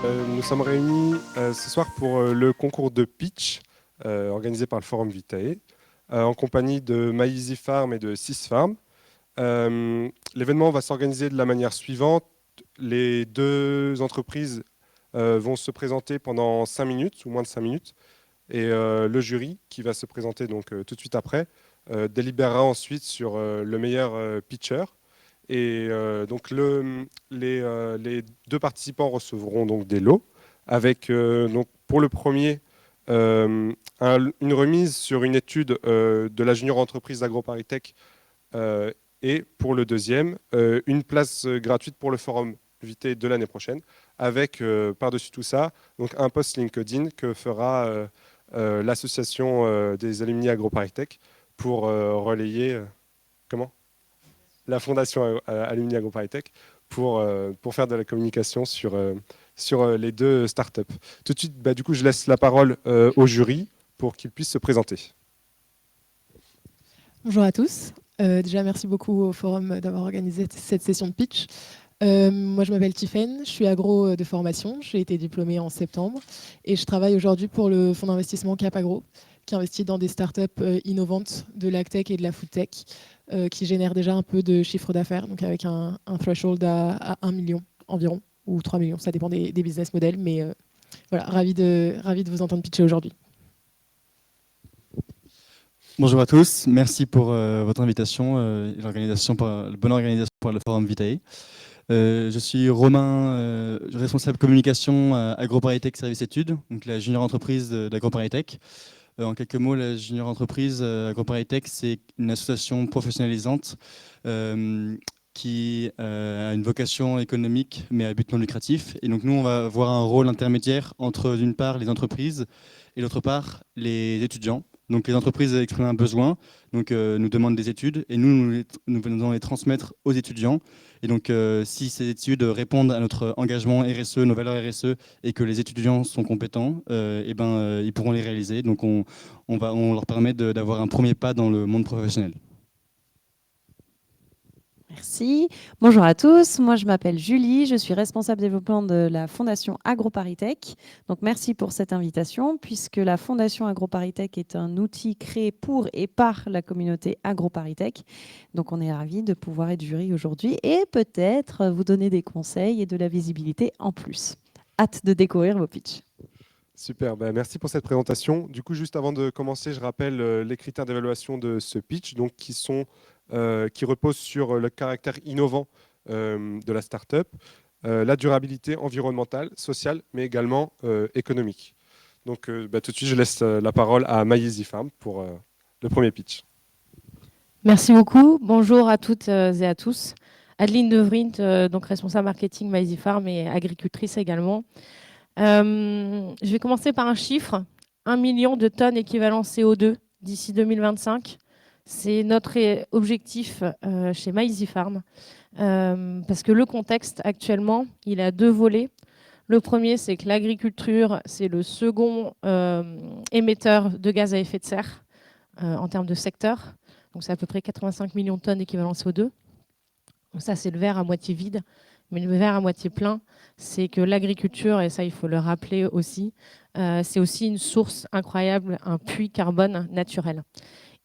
Nous sommes réunis ce soir pour le concours de pitch organisé par le Forum Vitae en compagnie de MyEasy Farm et de Sysfarm. L'événement va s'organiser de la manière suivante. Les deux entreprises vont se présenter pendant 5 minutes ou moins de 5 minutes et le jury qui va se présenter donc tout de suite après délibérera ensuite sur le meilleur pitcher. Et donc les deux participants recevront donc des lots avec donc pour le premier une remise sur une étude de la junior entreprise AgroParisTech et pour le deuxième une place gratuite pour le forum Vitae de l'année prochaine avec par-dessus tout ça donc un post LinkedIn que fera l'association des alumni AgroParisTech pour relayer comment la fondation Alumni AgroParisTech pour faire de la communication sur les deux startups. Tout de suite, du coup, je laisse la parole au jury pour qu'il puisse se présenter. Bonjour à tous. Déjà, merci beaucoup au Forum d'avoir organisé cette session de pitch. Moi, je m'appelle Tiffaine, je suis agro de formation. J'ai été diplômée en septembre et je travaille aujourd'hui pour le fonds d'investissement Cap Agro, qui investit dans des startups innovantes de l'agtech et de la foodtech, qui génèrent déjà un peu de chiffre d'affaires, donc avec un threshold à 1 million environ, ou 3 millions, ça dépend des business models. Mais voilà, ravi de vous entendre pitcher aujourd'hui. Bonjour à tous, merci pour votre invitation et la bonne organisation pour le Forum Vitae. Je suis Romain, responsable communication à AgroParisTech Service Études, donc la junior entreprise d'AgroParisTech. En quelques mots, la junior entreprise AgroParisTech, c'est une association professionnalisante qui a une vocation économique mais à but non lucratif. Et donc nous, on va avoir un rôle intermédiaire entre d'une part les entreprises et d'autre part les étudiants. Donc les entreprises expriment un besoin, donc nous demandent des études et nous venons les transmettre aux étudiants. Et donc si ces études répondent à notre engagement RSE, nos valeurs RSE et que les étudiants sont compétents, ils pourront les réaliser. Donc on leur permet d'avoir un premier pas dans le monde professionnel. Merci. Bonjour à tous. Moi, je m'appelle Julie. Je suis responsable développement de la Fondation AgroParisTech. Donc, merci pour cette invitation, puisque la Fondation AgroParisTech est un outil créé pour et par la communauté AgroParisTech. Donc, on est ravis de pouvoir être jury aujourd'hui et peut-être vous donner des conseils et de la visibilité en plus. Hâte de découvrir vos pitchs. Super, merci pour cette présentation. Du coup, juste avant de commencer, je rappelle les critères d'évaluation de ce pitch, donc qui reposent sur le caractère innovant de la startup, la durabilité environnementale, sociale, mais également économique. Donc, tout de suite, je laisse la parole à MyEasy Farm pour le premier pitch. Merci beaucoup. Bonjour à toutes et à tous. Adeline De Vrient, donc responsable marketing MyEasy Farm et agricultrice également. Je vais commencer par un chiffre, 1 million de tonnes équivalent CO2 d'ici 2025. C'est notre objectif chez MyEasy Farm, parce que le contexte actuellement, il a deux volets. Le premier, c'est que l'agriculture, c'est le second émetteur de gaz à effet de serre en termes de secteur. Donc c'est à peu près 85 millions de tonnes équivalent CO2. Donc ça, c'est le verre à moitié vide. Mais le verre à moitié plein, c'est que l'agriculture, et ça il faut le rappeler aussi, c'est aussi une source incroyable, un puits carbone naturel.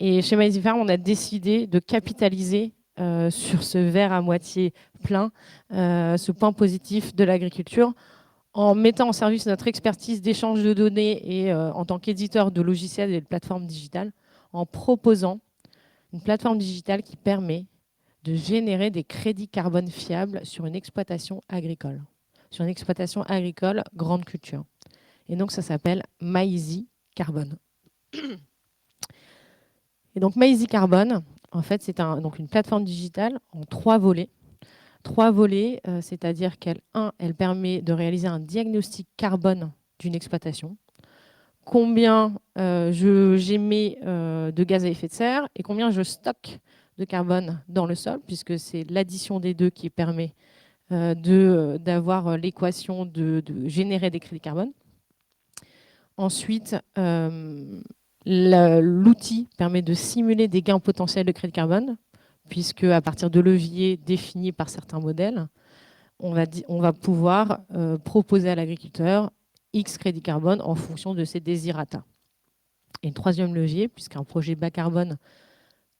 Et chez MyEasy Farm, on a décidé de capitaliser sur ce verre à moitié plein, ce point positif de l'agriculture, en mettant en service notre expertise d'échange de données et en tant qu'éditeur de logiciels et de plateformes digitales, en proposant une plateforme digitale qui permet de générer des crédits carbone fiables sur une exploitation agricole. Sur une exploitation agricole grande culture. Et donc, ça s'appelle MyEasy Carbone. Et donc, MyEasy Carbone, en fait, c'est donc une plateforme digitale en 3 volets. 3 volets, c'est-à-dire elle permet de réaliser un diagnostic carbone d'une exploitation. Combien j'émets de gaz à effet de serre et combien je stocke de carbone dans le sol, puisque c'est l'addition des deux qui permet d'avoir l'équation de générer des crédits carbone. Ensuite, l'outil permet de simuler des gains potentiels de crédit carbone, puisque à partir de leviers définis par certains modèles, on va pouvoir proposer à l'agriculteur X crédit carbone en fonction de ses désirata. Et le troisième levier, puisqu'un projet bas carbone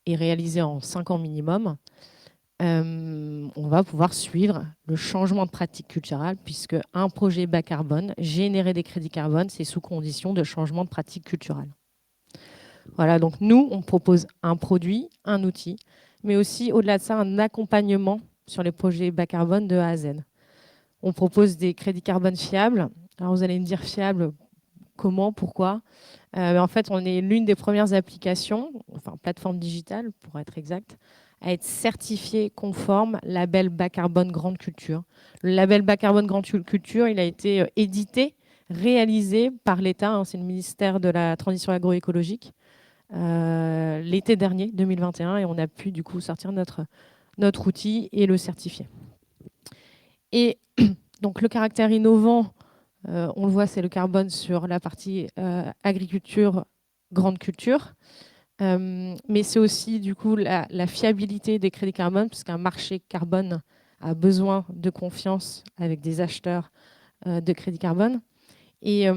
est réalisé en 5 ans minimum, on va pouvoir suivre le changement de pratique culturelle, puisque un projet bas carbone, générer des crédits carbone, c'est sous condition de changement de pratique culturelle. Voilà, donc nous, on propose un produit, un outil, mais aussi, au-delà de ça, un accompagnement sur les projets bas carbone de A à Z. On propose des crédits carbone fiables. Alors, vous allez me dire fiables, comment, pourquoi ? En fait, on est l'une des premières applications, enfin plateforme digitale pour être exact, à être certifiée conforme label bas carbone grande culture. Le label bas carbone grande culture, il a été édité, réalisé par l'État, hein, c'est le ministère de la Transition agroécologique, l'été dernier, 2021, et on a pu du coup sortir notre outil et le certifier. Et donc le caractère innovant, on le voit, c'est le carbone sur la partie agriculture, grande culture. Mais c'est aussi du coup la fiabilité des crédits carbone, puisqu'un marché carbone a besoin de confiance avec des acheteurs de crédits carbone. Et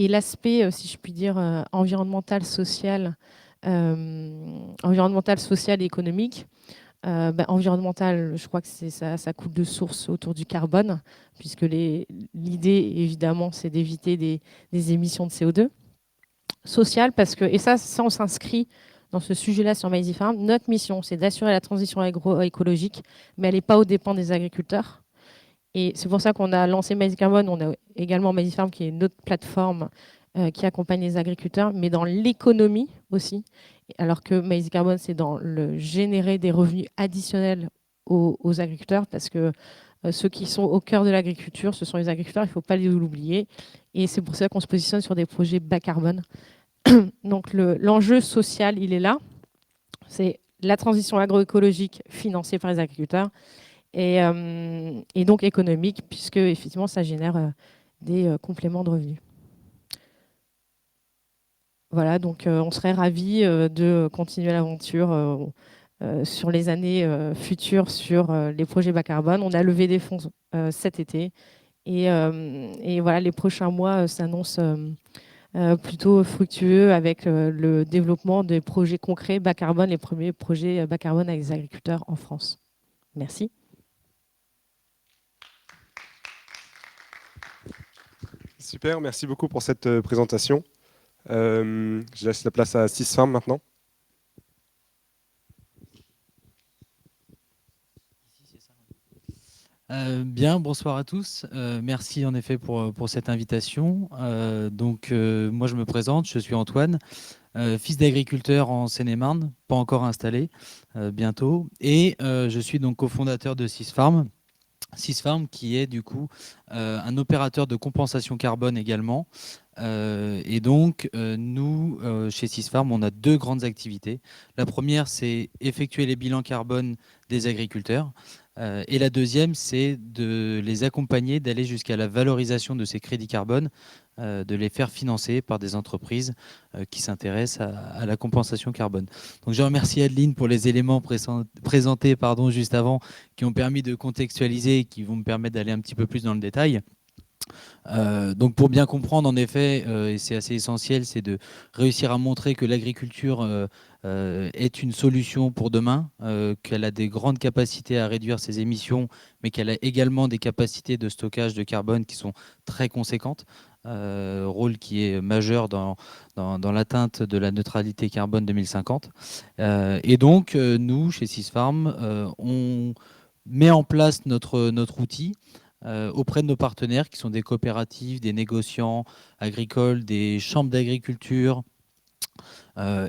l'aspect, si je puis dire, environnemental, social et économique. Environnemental, je crois que ça coule de source autour du carbone, puisque l'idée, évidemment, c'est d'éviter des émissions de CO2. Social, parce que, et ça on s'inscrit dans ce sujet-là sur Maizy Farm, notre mission, c'est d'assurer la transition agroécologique, mais elle n'est pas aux dépens des agriculteurs. Et c'est pour ça qu'on a lancé Maizy Carbone. On a également Maizy Farm, qui est une autre plateforme qui accompagne les agriculteurs, mais dans l'économie aussi. Alors que Maizy Carbone, c'est dans le générer des revenus additionnels aux agriculteurs, parce que ceux qui sont au cœur de l'agriculture, ce sont les agriculteurs, il ne faut pas l'oublier. Et c'est pour ça qu'on se positionne sur des projets bas carbone. Donc l'enjeu social, il est là. C'est la transition agroécologique financée par les agriculteurs et donc économique, puisque effectivement, ça génère des compléments de revenus. Voilà, donc on serait ravis de continuer l'aventure sur les années futures sur les projets bas carbone. On a levé des fonds cet été et voilà, les prochains mois s'annoncent plutôt fructueux avec le développement des projets concrets bas carbone, les premiers projets bas carbone avec les agriculteurs en France. Merci. Super, merci beaucoup pour cette présentation. Je laisse la place à Sisfarm maintenant. Bien, bonsoir à tous. Merci en effet pour cette invitation. Moi je me présente, je suis Antoine, fils d'agriculteur en Seine-et-Marne, pas encore installé, bientôt. Et je suis donc cofondateur de Sisfarm. Sisfarm qui est du coup un opérateur de compensation carbone également. Et donc nous, chez Sisfarm, on a deux grandes activités. La première, c'est effectuer les bilans carbone des agriculteurs. Et la deuxième, c'est de les accompagner, d'aller jusqu'à la valorisation de ces crédits carbone, de les faire financer par des entreprises qui s'intéressent à la compensation carbone. Donc je remercie Adeline pour les éléments présentés juste avant, qui ont permis de contextualiser et qui vont me permettre d'aller un petit peu plus dans le détail. Donc pour bien comprendre, en effet, et c'est assez essentiel, c'est de réussir à montrer que l'agriculture est une solution pour demain, qu'elle a des grandes capacités à réduire ses émissions, mais qu'elle a également des capacités de stockage de carbone qui sont très conséquentes, rôle qui est majeur dans l'atteinte de la neutralité carbone 2050. Et donc, nous, chez Sisfarm, on met en place notre outil auprès de nos partenaires qui sont des coopératives, des négociants agricoles, des chambres d'agriculture,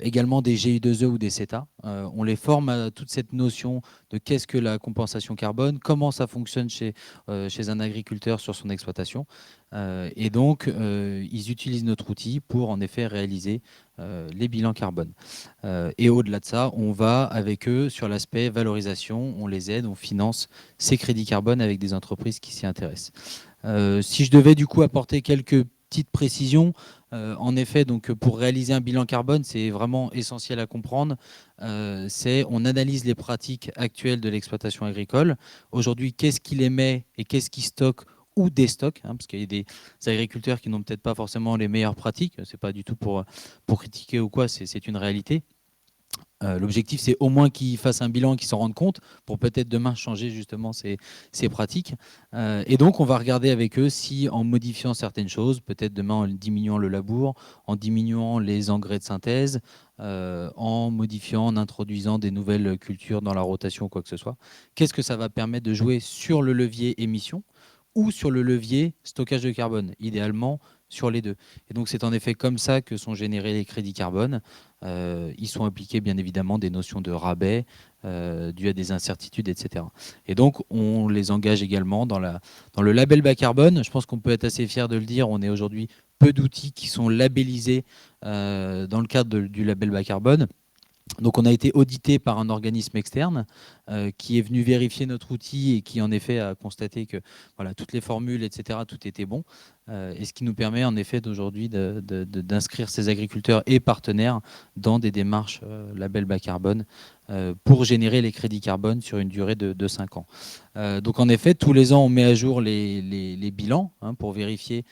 également des GI2E ou des CETA. On les forme à toute cette notion de qu'est-ce que la compensation carbone, comment ça fonctionne chez un agriculteur sur son exploitation. Et donc, ils utilisent notre outil pour en effet réaliser les bilans carbone. Et au-delà de ça, on va avec eux sur l'aspect valorisation, on les aide, on finance ces crédits carbone avec des entreprises qui s'y intéressent. Si je devais du coup apporter quelques petites précisions, En effet, donc, pour réaliser un bilan carbone, c'est vraiment essentiel à comprendre. On analyse les pratiques actuelles de l'exploitation agricole. Aujourd'hui, qu'est-ce qu'il émet et qu'est-ce qu'il stocke ou déstocke, parce qu'il y a des agriculteurs qui n'ont peut-être pas forcément les meilleures pratiques. Ce n'est pas du tout pour critiquer ou quoi, c'est une réalité. L'objectif, c'est au moins qu'ils fassent un bilan, qu'ils s'en rendent compte pour peut-être demain changer justement ces pratiques. Et donc, on va regarder avec eux si, en modifiant certaines choses, peut-être demain en diminuant le labour, en diminuant les engrais de synthèse, en modifiant, en introduisant des nouvelles cultures dans la rotation ou quoi que ce soit, qu'est-ce que ça va permettre de jouer sur le levier émission ou sur le levier stockage de carbone, idéalement sur les deux. Et donc, c'est en effet comme ça que sont générés les crédits carbone. Ils sont appliqués, bien évidemment, des notions de rabais dues à des incertitudes, etc. Et donc, on les engage également dans le label bas carbone. Je pense qu'on peut être assez fier de le dire. On est aujourd'hui peu d'outils qui sont labellisés dans le cadre du label bas carbone. Donc, on a été audité par un organisme externe qui est venu vérifier notre outil et qui, en effet, a constaté que voilà, toutes les formules, etc., tout était bon. Et ce qui nous permet, en effet, d'aujourd'hui d'inscrire ces agriculteurs et partenaires dans des démarches label bas carbone pour générer les crédits carbone sur une durée de 5 ans. Donc, en effet, tous les ans, on met à jour les bilans pour vérifier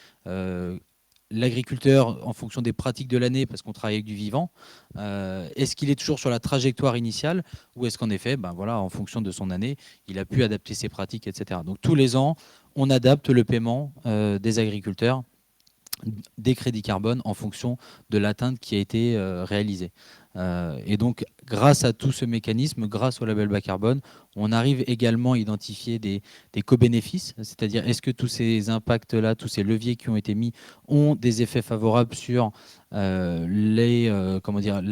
l'agriculteur en fonction des pratiques de l'année, parce qu'on travaille avec du vivant, est-ce qu'il est toujours sur la trajectoire initiale ou est-ce qu'en effet, voilà, en fonction de son année, il a pu adapter ses pratiques, etc. Donc tous les ans, on adapte le paiement des agriculteurs des crédits carbone en fonction de l'atteinte qui a été réalisée. Et donc, grâce à tout ce mécanisme, grâce au label bas carbone, on arrive également à identifier des co-bénéfices, c'est-à-dire est-ce que tous ces impacts-là, tous ces leviers qui ont été mis ont des effets favorables sur la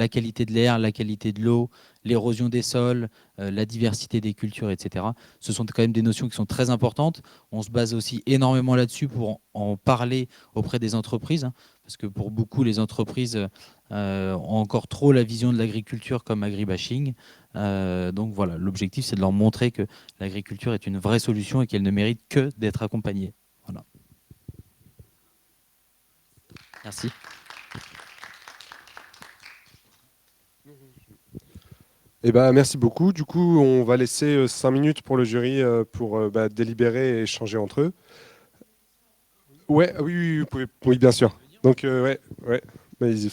qualité de l'air, la qualité de l'eau, l'érosion des sols, la diversité des cultures, etc. Ce sont quand même des notions qui sont très importantes. On se base aussi énormément là-dessus pour en parler auprès des entreprises, parce que pour beaucoup, les entreprises ont encore trop la vision de l'agriculture comme agribashing. Donc voilà, l'objectif, c'est de leur montrer que l'agriculture est une vraie solution et qu'elle ne mérite que d'être accompagnée. Voilà. Merci. Merci beaucoup. Du coup, on va laisser 5 minutes pour le jury pour délibérer et échanger entre eux. Oui, vous pouvez, oui, bien sûr. Donc, allez-y.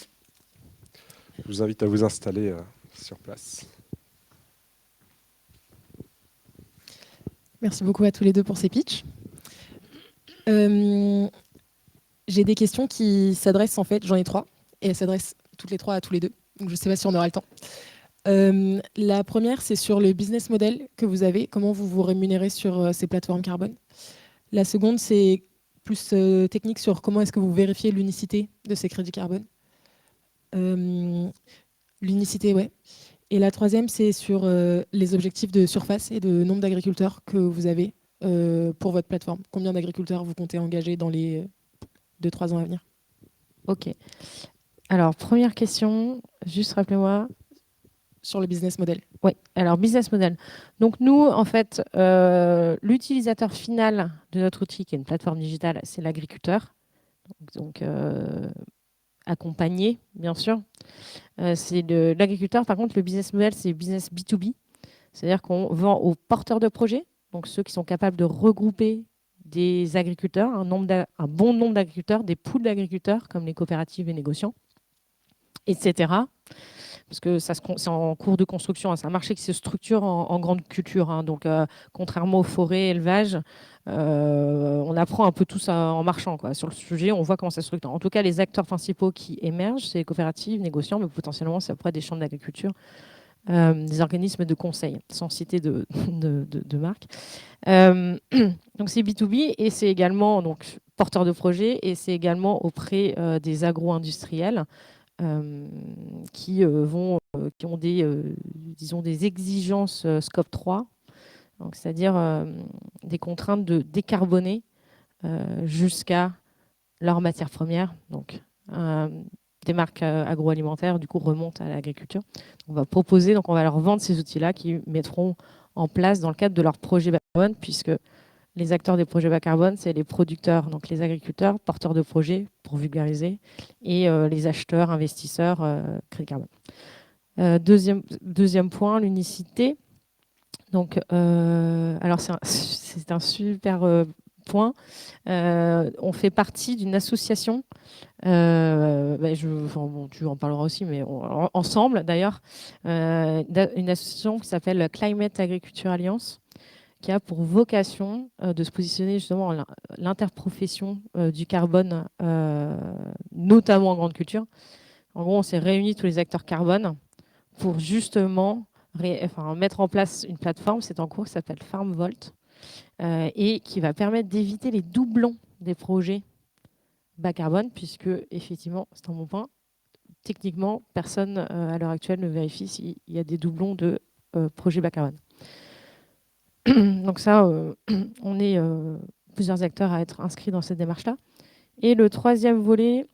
Je vous invite à vous installer sur place. Merci beaucoup à tous les deux pour ces pitchs. J'ai des questions qui s'adressent, en fait, j'en ai 3, et elles s'adressent toutes les 3 à tous les deux. Donc je ne sais pas si on aura le temps. La première, c'est sur le business model que vous avez, comment vous vous rémunérez sur ces plateformes carbone. La seconde, c'est plus technique sur comment est-ce que vous vérifiez l'unicité de ces crédits carbone. L'unicité, ouais. Et la troisième, c'est sur les objectifs de surface et de nombre d'agriculteurs que vous avez pour votre plateforme. Combien d'agriculteurs vous comptez engager dans les 2-3 ans à venir? Ok. Alors, première question, juste rappelez-moi. Sur le business model. Oui, alors business model. Donc nous, en fait, l'utilisateur final de notre outil, qui est une plateforme digitale, c'est l'agriculteur. Donc accompagné, bien sûr. C'est l'agriculteur. Par contre, le business model, c'est business B2B. C'est-à-dire qu'on vend aux porteurs de projets, donc ceux qui sont capables de regrouper des agriculteurs, un bon nombre d'agriculteurs, des pools d'agriculteurs, comme les coopératives et négociants, etc. Parce que c'est en cours de construction. C'est un marché qui se structure en grande culture. Donc, contrairement aux forêts, élevage, on apprend un peu tout ça en marchant. Sur le sujet, on voit comment ça se structure. En tout cas, les acteurs principaux qui émergent, c'est les coopératives, négociants, mais potentiellement, ça pourrait être des chambres d'agriculture, des organismes de conseil, sans citer de marque. Donc, c'est B2B et c'est également porteur de projet et c'est également auprès des agro-industriels qui ont des exigences scope 3, c'est-à-dire des contraintes de décarboner jusqu'à leurs matières premières. Donc, des marques agroalimentaires, du coup, remontent à l'agriculture. On va leur vendre ces outils-là qui mettront en place dans le cadre de leur projet carbone, puisque Les acteurs des projets bas carbone, c'est les producteurs, donc les agriculteurs, porteurs de projets, pour vulgariser, et les acheteurs, investisseurs, crédit carbone. Deuxième point, l'unicité. Donc, alors c'est un super point. On fait partie d'une association. Tu en parleras aussi, mais ensemble d'ailleurs, une association qui s'appelle Climate Agriculture Alliance, qui a pour vocation de se positionner justement l'interprofession du carbone, notamment en grande culture. En gros, on s'est réunis tous les acteurs carbone pour justement mettre en place une plateforme, c'est en cours, qui s'appelle FarmVolt, et qui va permettre d'éviter les doublons des projets bas carbone, puisque effectivement, c'est un bon point, techniquement, personne à l'heure actuelle ne vérifie s'il y a des doublons de projets bas carbone. Donc ça, on est plusieurs acteurs à être inscrits dans cette démarche-là. Et le troisième volet,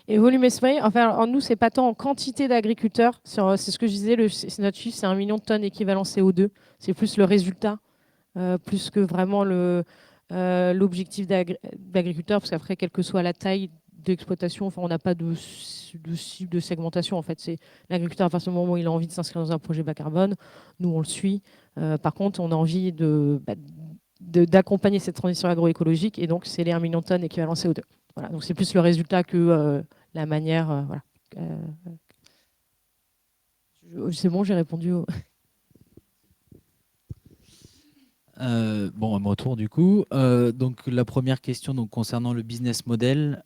et volume estimé, enfin, nous, c'est pas tant en quantité d'agriculteurs, c'est ce que je disais, notre chiffre, c'est 1 million de tonnes équivalent CO2. C'est plus le résultat, plus que vraiment l'objectif d'agriculteur, parce qu'après, quelle que soit la taille d'exploitation, enfin, on n'a pas de cible de segmentation. En fait, c'est l'agriculteur, à partir du moment où il a envie de s'inscrire dans un projet bas carbone, nous, on le suit. Par contre, on a envie d'accompagner cette transition agroécologique, et donc, c'est les 1 million de tonnes équivalent CO2. Voilà, donc c'est plus le résultat que la manière. Voilà. C'est bon, j'ai répondu. Bon, à mon tour du coup. Donc la première question donc, concernant le business model,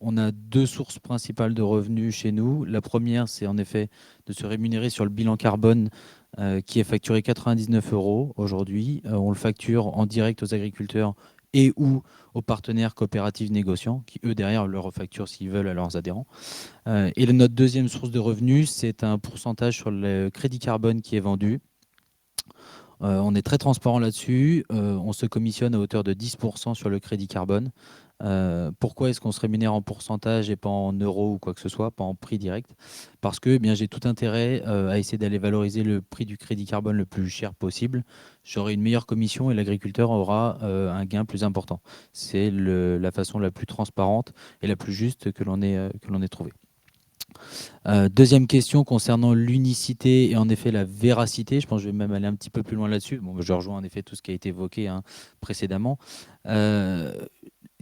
on a deux sources principales de revenus chez nous. La première, c'est en effet de se rémunérer sur le bilan carbone qui est facturé 99 € aujourd'hui. On le facture en direct aux agriculteurs et ou aux partenaires coopératifs négociants qui, eux, derrière, le refacturent s'ils veulent à leurs adhérents. Et notre deuxième source de revenus, c'est un pourcentage sur le crédit carbone qui est vendu. On est très transparent là-dessus. On se commissionne à hauteur de 10% sur le crédit carbone. Pourquoi est-ce qu'on se rémunère en pourcentage et pas en euros ou quoi que ce soit, pas en prix direct? Parce que j'ai tout intérêt à essayer d'aller valoriser le prix du crédit carbone le plus cher possible. J'aurai une meilleure commission et l'agriculteur aura un gain plus important. C'est la façon la plus transparente et la plus juste que l'on ait trouvée. Deuxième question concernant l'unicité et en effet la véracité. Je pense que je vais même aller un petit peu plus loin là-dessus. Bon, je rejoins en effet tout ce qui a été évoqué précédemment.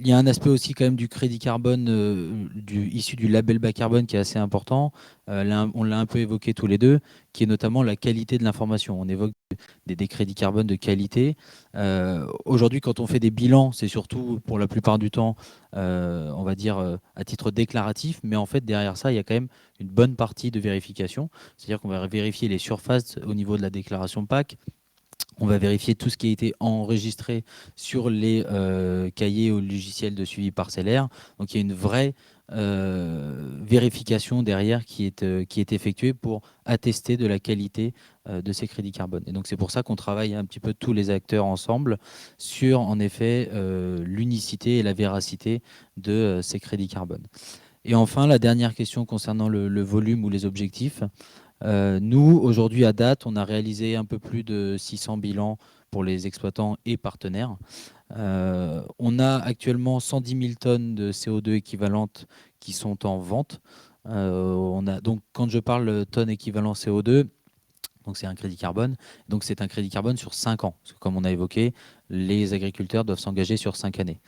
Il y a un aspect aussi quand même du crédit carbone issu du label bas carbone qui est assez important. On l'a un peu évoqué tous les deux, qui est notamment la qualité de l'information. On évoque des crédits carbone de qualité. Aujourd'hui, quand on fait des bilans, c'est surtout pour la plupart du temps, on va dire à titre déclaratif, mais en fait derrière ça, il y a quand même une bonne partie de vérification. C'est-à-dire qu'on va vérifier les surfaces au niveau de la déclaration PAC. On va vérifier tout ce qui a été enregistré sur les cahiers ou logiciels de suivi parcellaire. Donc, il y a une vraie vérification derrière qui est effectuée pour attester de la qualité de ces crédits carbone. Et donc, c'est pour ça qu'on travaille un petit peu tous les acteurs ensemble sur, en effet, l'unicité et la véracité de ces crédits carbone. Et enfin, la dernière question concernant le volume ou les objectifs. Nous, aujourd'hui, à date, on a réalisé un peu plus de 600 bilans pour les exploitants et partenaires. On a actuellement 110 000 tonnes de CO2 équivalentes qui sont en vente. Donc, quand je parle tonnes équivalent CO2, donc c'est un crédit carbone. Donc c'est un crédit carbone sur 5 ans. Parce que comme on a évoqué, les agriculteurs doivent s'engager sur 5 années.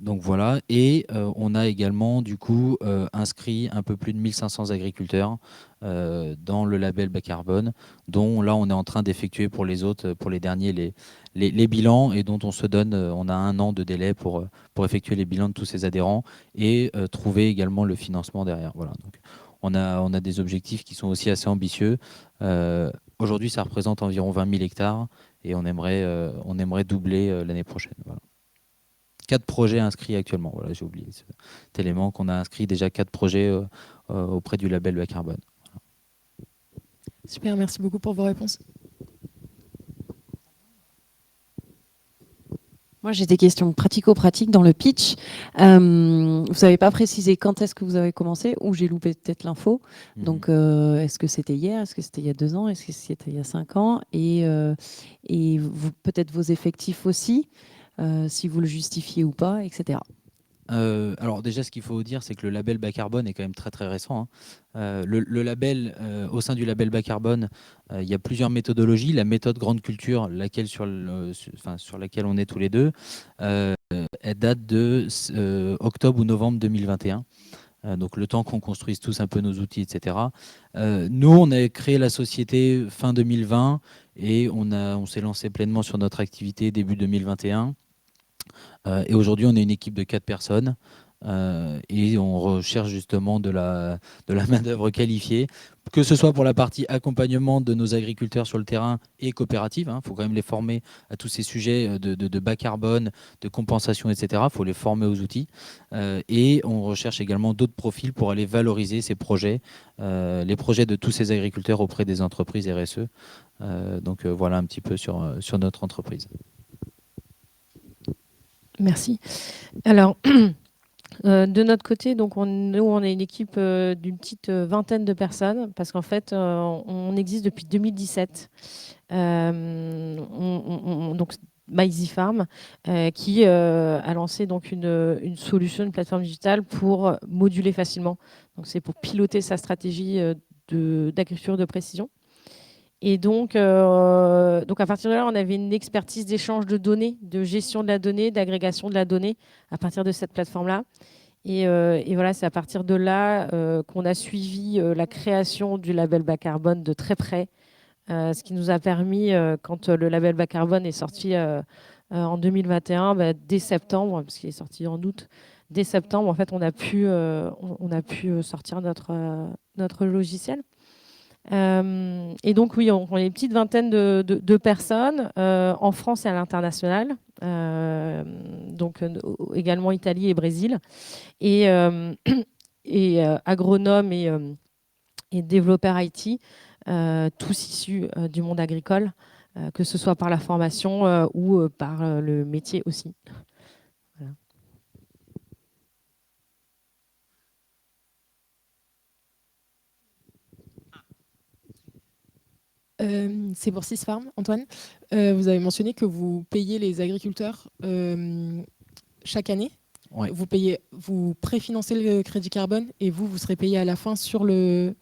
Donc voilà. Et on a également du coup inscrit un peu plus de 1500 agriculteurs dans le label bas carbone, dont là on est en train d'effectuer pour les autres, pour les derniers, les bilans, et dont on se donne, on a 1 an de délai pour effectuer les bilans de tous ces adhérents et trouver également le financement derrière. Voilà. Donc, on a des objectifs qui sont aussi assez ambitieux. Aujourd'hui, ça représente environ 20 000 hectares et on aimerait doubler l'année prochaine. Voilà. 4 projets inscrits actuellement. Voilà, j'ai oublié cet élément qu'on a inscrit déjà 4 projets auprès du label bas carbone. Voilà. Super, merci beaucoup pour vos réponses. Moi, j'ai des questions pratico-pratiques dans le pitch. Vous n'avez pas précisé quand est-ce que vous avez commencé, ou j'ai loupé peut-être l'info. Donc, est-ce que c'était hier? Est-ce que c'était il y a 2 ans? Est-ce que c'était il y a 5 ans? Et peut-être vos effectifs aussi, si vous le justifiez ou pas, etc. Alors déjà, ce qu'il faut dire, c'est que le label bas carbone est quand même très très récent, hein. Le label, au sein du label bas carbone, il y a plusieurs méthodologies. La méthode grande culture, sur laquelle on est tous les deux, elle date de octobre ou novembre 2021. Donc le temps qu'on construise tous un peu nos outils, etc. Nous, on a créé la société fin 2020 et on s'est lancé pleinement sur notre activité début 2021. Et aujourd'hui, on est une équipe de 4 personnes et on recherche justement de la main-d'œuvre qualifiée, que ce soit pour la partie accompagnement de nos agriculteurs sur le terrain et coopérative. Il faut quand même les former à tous ces sujets de bas carbone, de compensation, etc. Il faut les former aux outils. Et on recherche également d'autres profils pour aller valoriser ces projets, les projets de tous ces agriculteurs auprès des entreprises RSE. Donc voilà un petit peu sur notre entreprise. Merci. Alors, de notre côté, donc nous, on est une équipe d'une petite vingtaine de personnes, parce qu'en fait, on existe depuis 2017. Donc, MyEasy Farm, qui a lancé donc une solution, une plateforme digitale pour moduler facilement. Donc, c'est pour piloter sa stratégie d'agriculture de précision. Et donc à partir de là, on avait une expertise d'échange de données, de gestion de la donnée, d'agrégation de la donnée à partir de cette plateforme-là. Et voilà, c'est à partir de là qu'on a suivi la création du label bas carbone de très près, ce qui nous a permis, quand le label bas carbone est sorti en 2021, dès septembre, parce qu'il est sorti en août, dès septembre, en fait, on a pu sortir notre logiciel. Et donc, oui, on est une petite vingtaine de personnes en France et à l'international, donc également Italie et Brésil, et, agronomes et développeurs IT, tous issus du monde agricole, que ce soit par la formation ou par le métier aussi. Voilà. C'est pour Sisfarm, Antoine. Vous avez mentionné que vous payez les agriculteurs chaque année. Ouais. Vous préfinancez le crédit carbone et vous serez payé à la fin sur le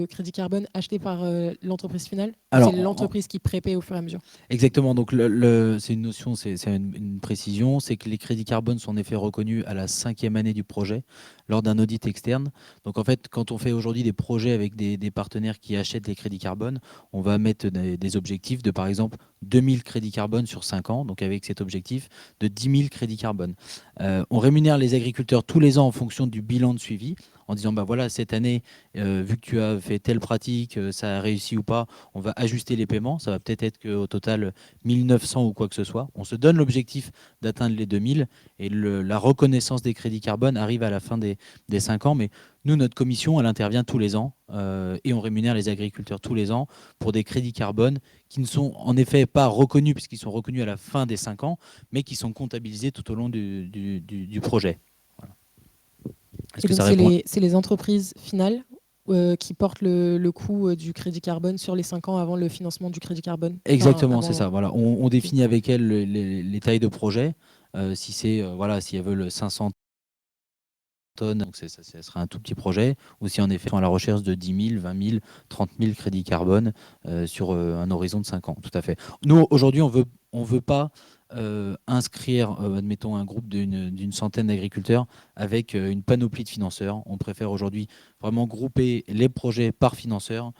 crédit carbone acheté par l'entreprise finale. Alors, c'est l'entreprise qui prépaye au fur et à mesure. Exactement. Donc, c'est une notion, c'est une précision, c'est que les crédits carbone sont en effet reconnus à la 5e année du projet lors d'un audit externe. Donc, en fait, quand on fait aujourd'hui des projets avec des partenaires qui achètent les crédits carbone, on va mettre des objectifs de, par exemple, 2000 crédits carbone sur 5 ans, donc avec cet objectif de 10 000 crédits carbone. On rémunère les agriculteurs tous les ans en fonction du bilan de suivi, en disant, voilà, cette année, vu que tu as fait telle pratique, ça a réussi ou pas, on va ajuster les paiements. Ça va peut-être être qu'au total 1900 ou quoi que ce soit. On se donne l'objectif d'atteindre les 2000 et la reconnaissance des crédits carbone arrive à la fin des 5 ans. Mais nous, notre commission, elle intervient tous les ans et on rémunère les agriculteurs tous les ans pour des crédits carbone qui ne sont en effet pas reconnus puisqu'ils sont reconnus à la fin des 5 ans, mais qui sont comptabilisés tout au long du projet. Voilà. Et donc, c'est les entreprises finales qui portent le coût du crédit carbone sur les 5 ans avant le financement du crédit carbone. Exactement, c'est ça. Voilà. On définit avec elles les tailles de projet. Si elles veulent 500 tonnes, donc ça sera un tout petit projet, ou si en effet on est à la recherche de 10 000, 20 000, 30 000 crédits carbone sur un horizon de 5 ans. Tout à fait. Nous, aujourd'hui, on veut pas inscrire, admettons, un groupe d'une centaine d'agriculteurs avec une panoplie de financeurs. On préfère aujourd'hui vraiment grouper les projets par financeur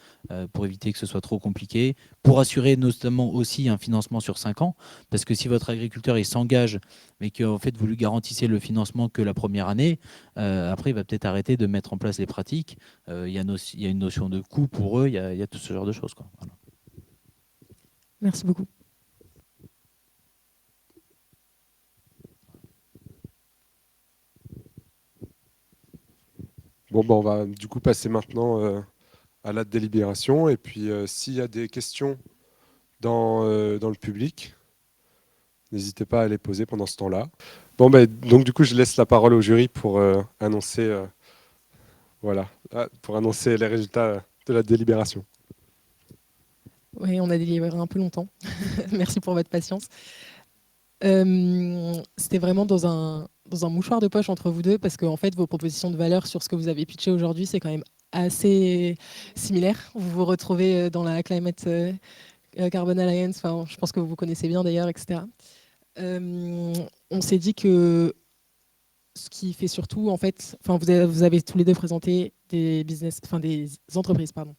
pour éviter que ce soit trop compliqué, pour assurer notamment aussi un financement sur 5 ans, parce que si votre agriculteur il s'engage, mais que en fait, vous lui garantissez le financement que la première année, après, il va peut-être arrêter de mettre en place les pratiques. Il y a une notion de coût pour eux, il y a tout ce genre de choses, quoi. Voilà. Merci beaucoup. Bon, on va du coup passer maintenant à la délibération. Et puis, s'il y a des questions dans le public, N'hésitez pas à les poser pendant ce temps-là. Bon, ben, donc du coup, je laisse la parole au jury pour annoncer, pour annoncer les résultats de la délibération. Oui, on a délibéré un peu longtemps. Merci pour votre patience. C'était vraiment dans un mouchoir de poche entre vous deux, parce que en fait, vos propositions de valeur sur ce que vous avez pitché aujourd'hui, c'est quand même assez similaire. Vous vous retrouvez dans la Climate Carbon Alliance, enfin, je pense que vous vous connaissez bien d'ailleurs, etc. On s'est dit que ce qui fait surtout, en fait, enfin, vous avez tous les deux présenté des entreprises, pardon,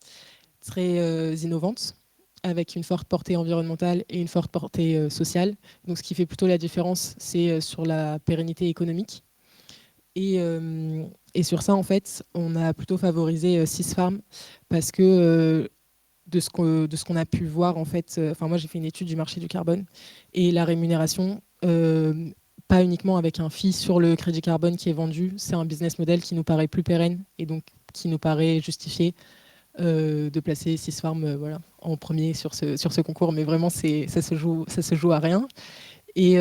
très innovantes, avec une forte portée environnementale et une forte portée sociale. Donc, ce qui fait plutôt la différence, c'est sur la pérennité économique. Et sur ça, en fait, on a plutôt favorisé Sysfarm parce que de ce qu'on a pu voir, en fait, moi, j'ai fait une étude du marché du carbone et la rémunération, pas uniquement avec un fee sur le crédit carbone qui est vendu, c'est un business model qui nous paraît plus pérenne et donc qui nous paraît justifié de placer Sysfarm en premier sur ce concours, mais vraiment ça se joue à rien. Et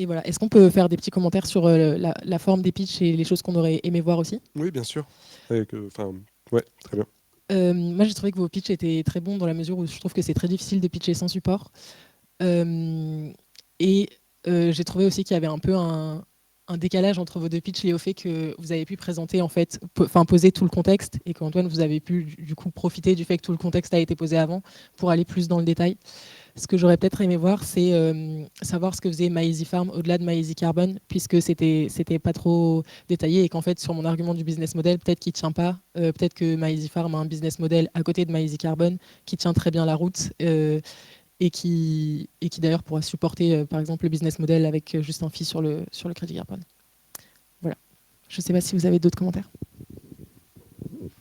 voilà. Est-ce qu'on peut faire des petits commentaires sur la forme des pitchs et les choses qu'on aurait aimé voir aussi? Oui, bien sûr. Ouais, très bien. Moi, j'ai trouvé que vos pitchs étaient très bons dans la mesure où je trouve que c'est très difficile de pitcher sans support. J'ai trouvé aussi qu'il y avait un peu un décalage entre vos deux pitchs lié au fait que vous avez pu présenter, en fait, poser tout le contexte et qu'Antoine, vous avez pu du coup profiter du fait que tout le contexte a été posé avant pour aller plus dans le détail. Ce que j'aurais peut-être aimé voir, c'est savoir ce que faisait MyEasyFarm au-delà de MyEasyCarbon, puisque c'était pas trop détaillé et qu'en fait, sur mon argument du business model, peut-être qu'il ne tient pas. Peut-être que MyEasyFarm a un business model à côté de MyEasyCarbon qui tient très bien la route et qui d'ailleurs pourra supporter, par exemple, le business model avec juste un fee sur le crédit carbone. Voilà. Je ne sais pas si vous avez d'autres commentaires.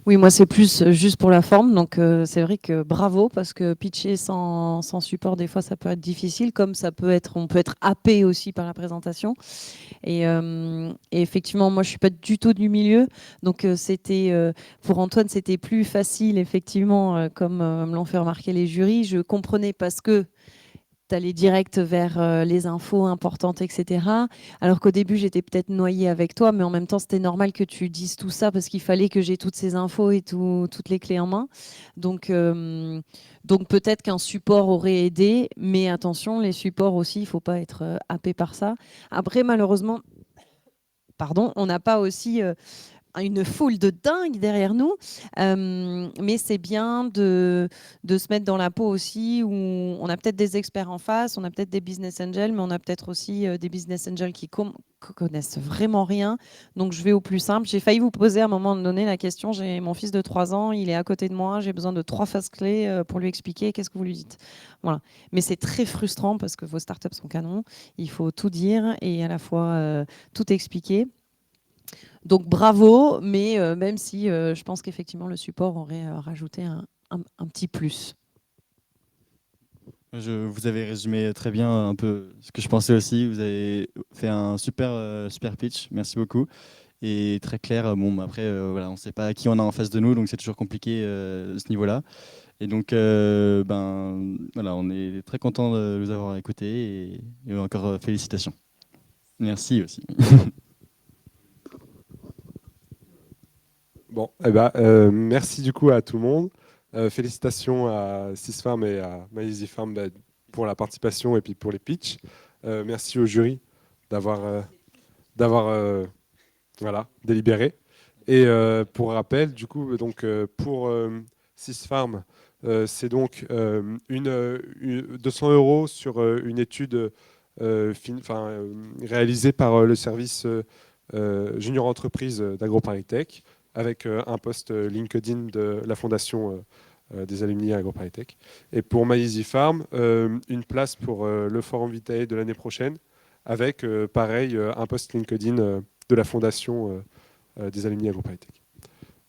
Oui, moi c'est plus juste pour la forme, donc c'est vrai que bravo, parce que pitcher sans support, des fois ça peut être difficile, comme on peut être happé aussi par la présentation. Et effectivement, moi je suis pas du tout du milieu, donc pour Antoine c'était plus facile effectivement, comme me l'ont fait remarquer les jurys. Je comprenais parce que t'allais direct vers les infos importantes, etc. Alors qu'au début, j'étais peut-être noyée avec toi, mais en même temps, c'était normal que tu dises tout ça parce qu'il fallait que j'ai toutes ces infos et toutes les clés en main. Donc peut-être qu'un support aurait aidé, mais attention, les supports aussi, il ne faut pas être happé par ça. Après, malheureusement, pardon, on n'a pas aussi une foule de dingue derrière nous, mais c'est bien de se mettre dans la peau aussi, où on a peut-être des experts en face, on a peut-être des business angels, mais on a peut-être aussi des business angels qui connaissent vraiment rien. Donc je vais au plus simple. J'ai failli vous poser à un moment donné la question, j'ai mon fils de 3 ans, il est à côté de moi, j'ai besoin de 3 phases clés pour lui expliquer, qu'est-ce que vous lui dites? Voilà. Mais c'est très frustrant parce que vos startups sont canons, il faut tout dire et à la fois tout expliquer. Donc bravo, mais même si je pense qu'effectivement le support aurait rajouté un petit plus. Vous avez résumé très bien un peu ce que je pensais aussi. Vous avez fait un super pitch. Merci beaucoup. Et très clair. Bon, après, voilà, on ne sait pas qui on a en face de nous, donc c'est toujours compliqué ce niveau-là. Et donc, voilà, on est très content de vous avoir écouté et encore félicitations. Merci aussi. Bon, merci du coup à tout le monde. Félicitations à Sysfarm et à MyEasyFarm pour la participation et puis pour les pitchs. Merci au jury d'avoir délibéré. Et pour rappel, du coup, pour Sysfarm, c'est donc 200 € sur une étude réalisée par le service Junior Entreprise d'AgroParisTech, avec un post LinkedIn de la fondation des alumni AgroParisTech. Et pour MyEasyFarm, une place pour le Forum Vitae de l'année prochaine, avec pareil un post LinkedIn de la fondation des alumni AgroParisTech.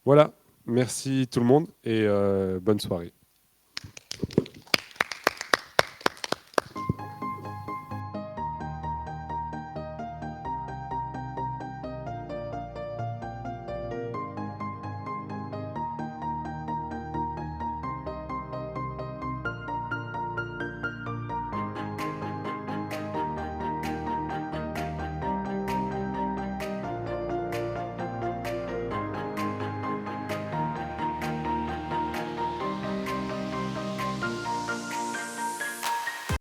Voilà, merci tout le monde et bonne soirée.